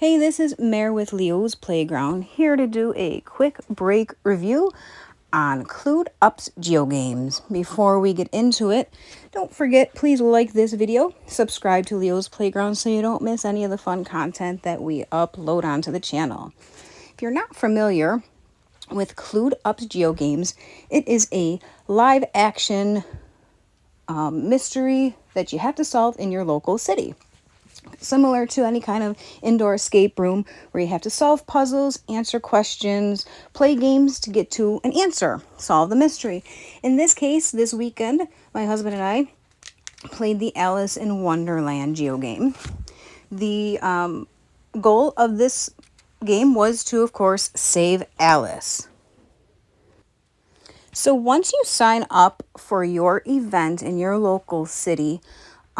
Hey, this is Mare with Leo's Playground, here to do a quick break review on CluedUpp's Geogames. Before we get into it, don't forget, please like this video, subscribe to Leo's Playground so you don't miss any of the fun content that we upload onto the channel. If you're not familiar with CluedUpp's Geogames, it is a live action mystery that you have to solve in your local city. Similar to any kind of indoor escape room where you have to solve puzzles, answer questions, play games to get to an answer, solve the mystery. In this case, this weekend, my husband and I played the Alice in Wonderland GeoGame. The goal of this game was to, of course, save Alice. So once you sign up for your event in your local city,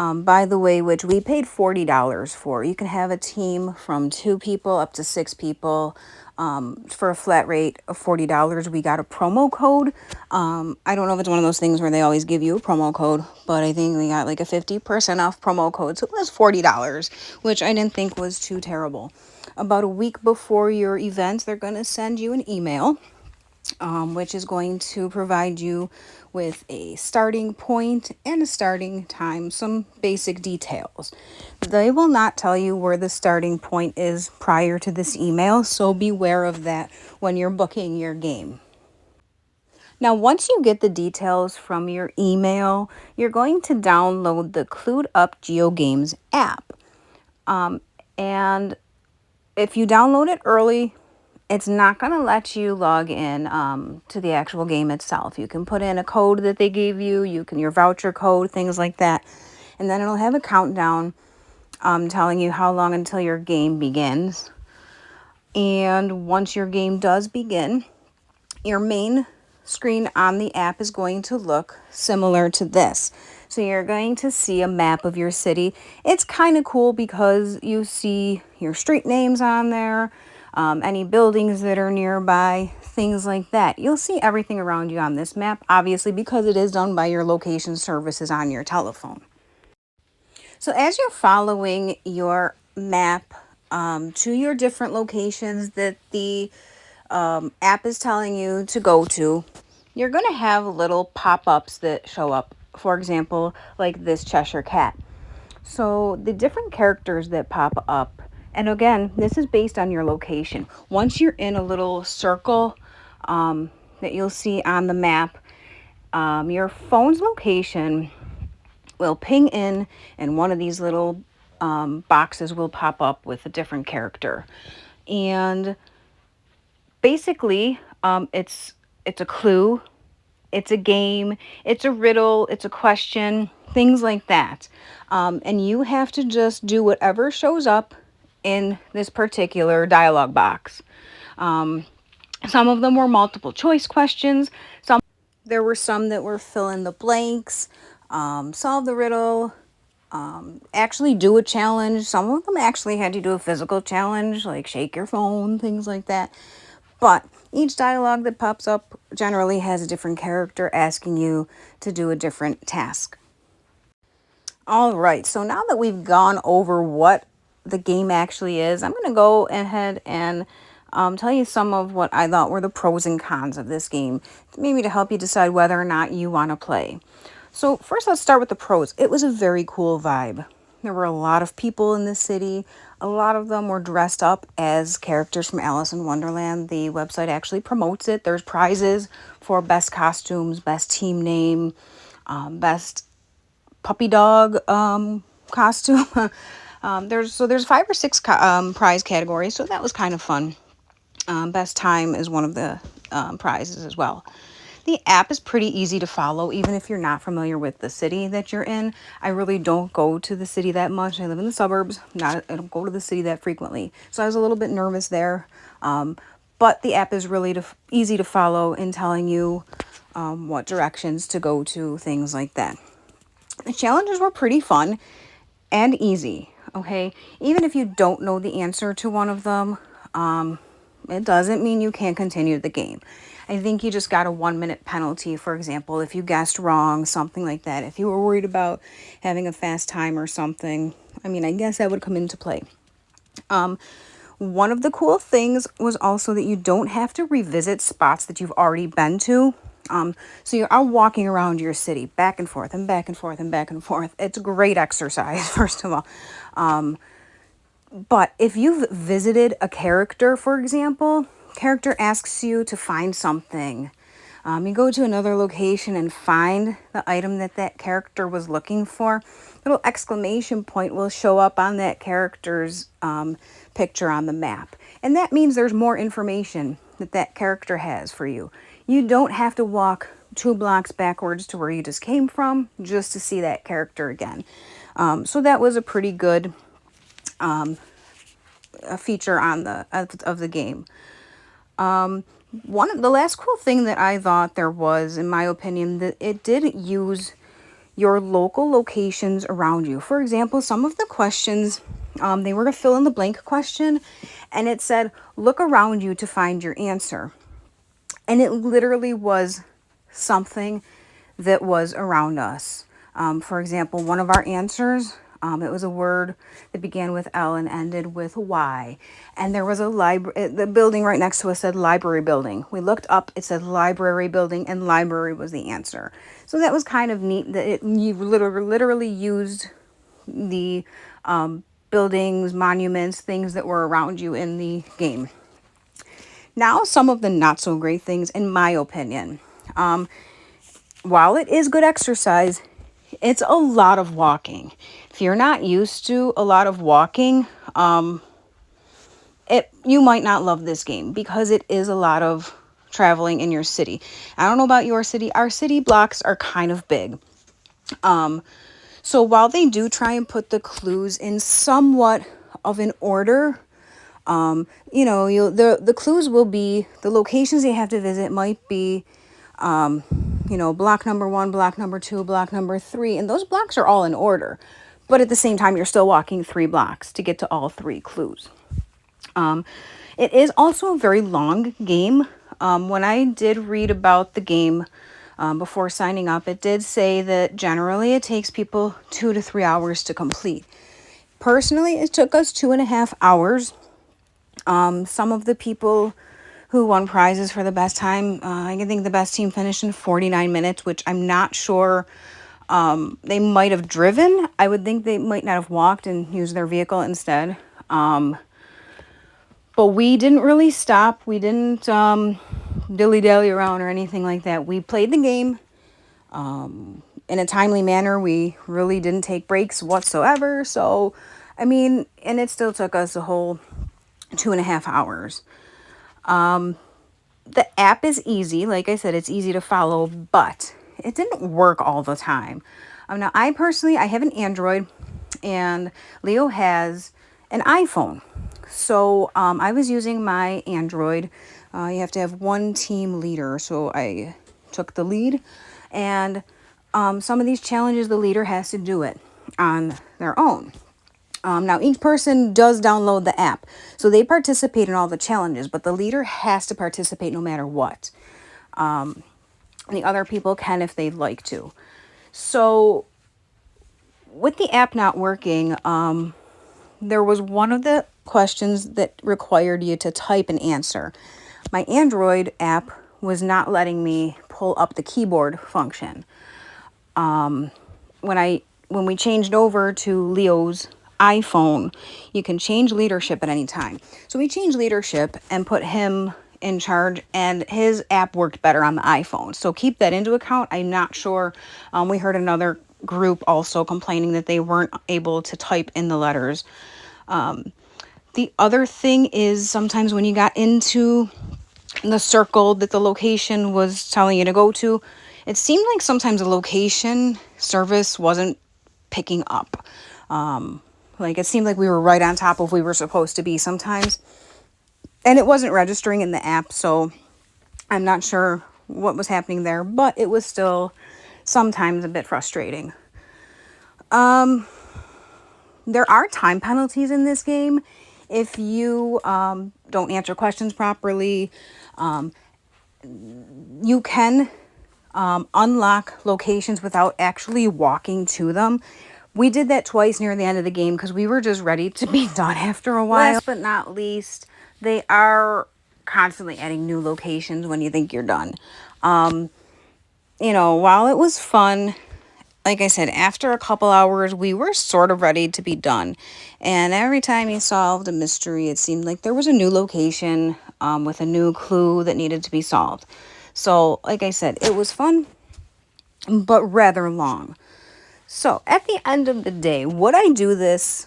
by the way, which we paid $40 for, you can have a team from 2 people up to 6 people for a flat rate of $40. We got a promo code. I don't know if it's one of those things where they always give you a promo code, but I think we got like a 50% off promo code. So it was $40, which I didn't think was too terrible. About a week before your event, they're going to send you an email, which is going to provide you with a starting point and a starting time, some basic details. They will not tell you where the starting point is prior to this email, so beware of that when you're booking your game. Now, once you get the details from your email, you're going to download the CluedUpp Geogames app. And if you download it early, it's not going to let you log in to the actual game itself. You can put in a code that they gave you, your voucher code, things like that. And then it'll have a countdown telling you how long until your game begins. And once your game does begin, your main screen on the app is going to look similar to this. So you're going to see a map of your city. It's kind of cool because you see your street names on there, any buildings that are nearby, things like that. You'll see everything around you on this map, obviously, because it is done by your location services on your telephone. So as you're following your map to your different locations that the app is telling you to go to, you're going to have little pop-ups that show up. For example, like this Cheshire Cat. So the different characters that pop up, and again, this is based on your location. Once you're in a little circle that you'll see on the map, your phone's location will ping in, and one of these little boxes will pop up with a different character. And basically, it's a clue, it's a game, it's a riddle, it's a question, things like that. And you have to just do whatever shows up in this particular dialogue box. Some of them were multiple choice questions. There were some that were fill in the blanks, solve the riddle, actually do a challenge. Some of them actually had to do a physical challenge, like shake your phone, things like that. But each dialogue that pops up generally has a different character asking you to do a different task. All right, so now that we've gone over what the game actually is, I'm going to go ahead and tell you some of what I thought were the pros and cons of this game, maybe to help you decide whether or not you want to play. So first, let's start with the pros. It was a very cool vibe. There were a lot of people in the city. A lot of them were dressed up as characters from Alice in Wonderland. The website actually promotes it. There's prizes for best costumes, best team name, best puppy dog costume. There's 5 or 6 prize categories, so that was kind of fun. Best time is one of the prizes as well. The app is pretty easy to follow, even if you're not familiar with the city that you're in. I really don't go to the city that much. I live in the suburbs. I don't go to the city that frequently. So I was a little bit nervous there. But the app is really easy to follow in telling you what directions to go to, things like that. The challenges were pretty fun and easy, okay? Even if you don't know the answer to one of them, it doesn't mean you can't continue the game. I think you just got a 1-minute penalty, for example, if you guessed wrong, something like that. If you were worried about having a fast time or something, I mean, I guess that would come into play. One of the cool things was also that you don't have to revisit spots that you've already been to. So you are walking around your city back and forth and back and forth and back and forth. It's great exercise, first of all. But if you've visited a character, for example, character asks you to find something. You go to another location and find the item that that character was looking for. Little exclamation point will show up on that character's picture on the map. And that means there's more information that that character has for you. You don't have to walk 2 blocks backwards to where you just came from just to see that character again. So that was a pretty good a feature on of the game. One of the last cool thing that I thought there was, in my opinion, that it did use your local locations around you. For example, some of the questions, they were a fill in the blank question, and it said, look around you to find your answer. And it literally was something that was around us. For example, one of our answers, it was a word that began with L and ended with Y. And there was a library, the building right next to us said library building. We looked up, it said library building, and library was the answer. So that was kind of neat that you literally used the buildings, monuments, things that were around you in the game. Now, some of the not so great things, in my opinion. While it is good exercise, it's a lot of walking. If you're not used to a lot of walking, you might not love this game because it is a lot of traveling in your city. I don't know about your city. Our city blocks are kind of big. So while they do try and put the clues in somewhat of an order, the clues will be, the locations you have to visit might be, block number 1, block number 2, block number 3, and those blocks are all in order. But at the same time, you're still walking 3 blocks to get to all 3 clues. It is also a very long game. When I did read about the game before signing up, it did say that generally it takes people 2 to 3 hours to complete. Personally, it took us 2.5 hours. Some of the people who won prizes for the best time, I think the best team finished in 49 minutes, which I'm not sure. They might have driven. I would think they might not have walked and used their vehicle instead. But we didn't really stop. We didn't dilly-dally around or anything like that. We played the game in a timely manner. We really didn't take breaks whatsoever. So, and it still took us a whole 2.5 hours. The app is easy. Like I said, it's easy to follow, but it didn't work all the time. Now, I have an Android, and Leo has an iPhone. So I was using my Android. You have to have one team leader. So I took the lead, and some of these challenges, the leader has to do it on their own. Now, each person does download the app, so they participate in all the challenges, but the leader has to participate no matter what. The other people can if they'd like to. So, with the app not working, there was one of the questions that required you to type an answer. My Android app was not letting me pull up the keyboard function. When we changed over to Leo's iPhone, you can change leadership at any time. So we changed leadership and put him in charge, and his app worked better on the iPhone. So keep that into account. I'm not sure. We heard another group also complaining that they weren't able to type in the letters. The other thing is sometimes when you got into the circle that the location was telling you to go to, it seemed like sometimes the location service wasn't picking up. Like it seemed like we were right on top of we were supposed to be sometimes. And it wasn't registering in the app, so I'm not sure what was happening there, but it was still sometimes a bit frustrating. There are time penalties in this game. If you don't answer questions properly, you can unlock locations without actually walking to them. We did that twice near the end of the game because we were just ready to be done after a while. Last but not least, they are constantly adding new locations when you think you're done. You know, while it was fun, like I said, after a couple hours, we were sort of ready to be done. And every time you solved a mystery, it seemed like there was a new location with a new clue that needed to be solved. So, like I said, it was fun, but rather long. So, at the end of the day, would I do this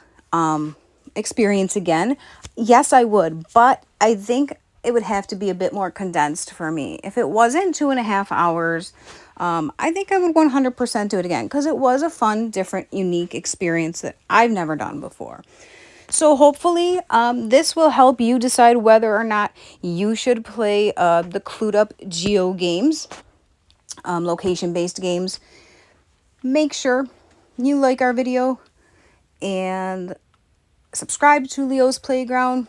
experience again? Yes, I would, but I think it would have to be a bit more condensed for me. If it wasn't 2.5 hours, I think I would 100% do it again because it was a fun, different, unique experience that I've never done before. So hopefully this will help you decide whether or not you should play the CluedUpp Geogames, location-based games. Make sure you like our video and subscribe to Leo's Playground.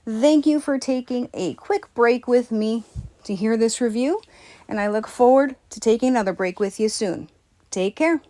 Thank you for taking a quick break with me to hear this review, and I look forward to taking another break with you soon. Take care.